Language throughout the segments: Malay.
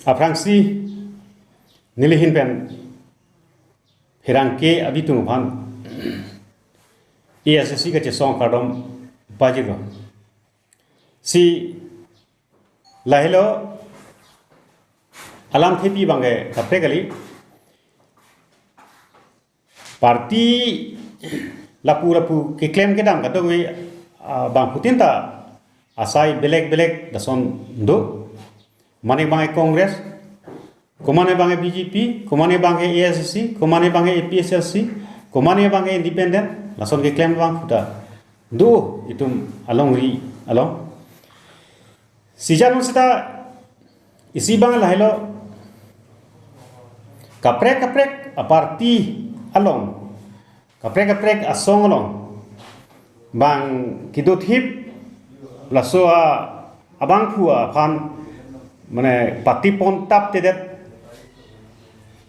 Afrangsi nilihin pen hirangke abitung pan ESC ke song kardom bajiro si lahilo alam thepi bange kapre kali parti lapu ke claim ke dam kado we bang putin ta asai belek dason do mane bange Kongres, kumane bange BJP, kumane bange ASC, kumane bange APSLC, kumane bange Independent, lason ke claim bang puta. Do itu along. Sijan kita isi bang lahilo kaprek parti along, kaprek asong along, bang kidut hip laso abang pua pan mane parti pon tap tedet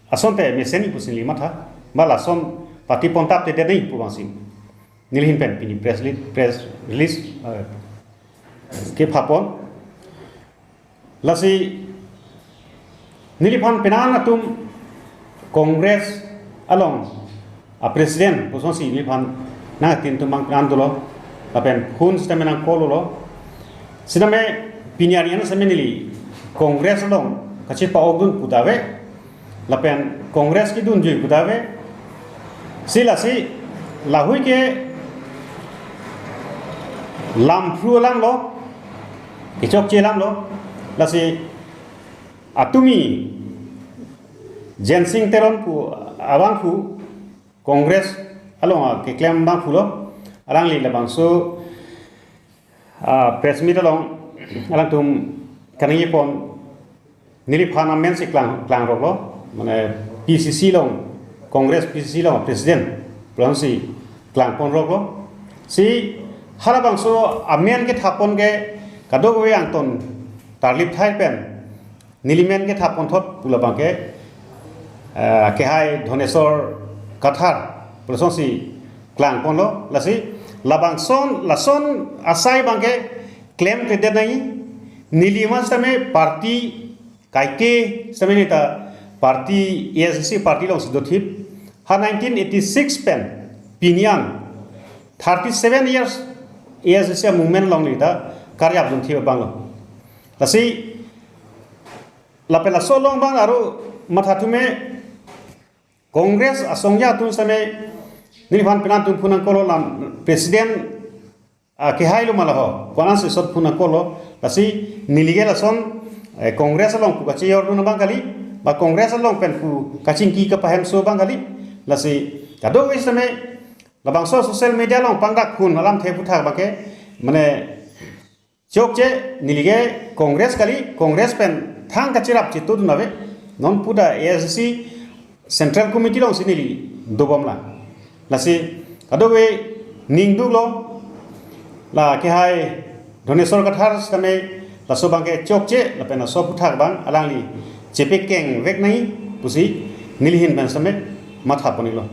asonte meseni pusin lima tha bala son parti pon tap tedet nei pu bangsim nilhin pen pini press release ke phapon lasi niliphan penan atum Kongres along a president posonsi niliphan na tin tumang penan dolo apen hun stamina kololo siname pinyarian semenili Kongres long kacip paogun putawe lapen Kongres ki dun jui putawe sila si lahui ke lamfru lang lo kicok celang lo lasi atumi jensing teron pu abang pu Kongres along ke klaim bang pu lo arang li labang so press meet along alang tum kanini pon niliphan amen si klang roklo mane PCC long Kongres PCC long presiden si klang pon roklo si harabang so amen ke thapon ke kado we angton tarlip thai pen nilimen ke thapon thot pulabang ke hai Dhonesor Kathar si klang pon lo lasi labang son lason asai bangke claim ke denai Niliman समय parti kaike समय नेता parti ESC parti long sidothip ha 1986 pen pinian 37 years ESC movement long nita karya abdun thi bang lasi lapela so long bang aru mathatume Kongres asongya tun समय niliphan penan tun punang kolo lam presiden ke hai lo malaho konan se sot puna kolo lasi nilige lason Kongres long pu kachi yor bang kali ba Kongres long pen pu kaching ki ka pahem so bang kali lasi kado we same labang so social media long pangdak kun alam the putha ba ke mane chok che nilige Kongres kali Kongres pen thang kachirap chitu nawe non puda ASC central committee long sinili dobam la lasi kado we ningdu lo la ke hai Dhonesor Kathar समय laso bangke chokche la pena so puthak bang alangli chepek keng vek nai pusi nilhin ban समय matha ponilo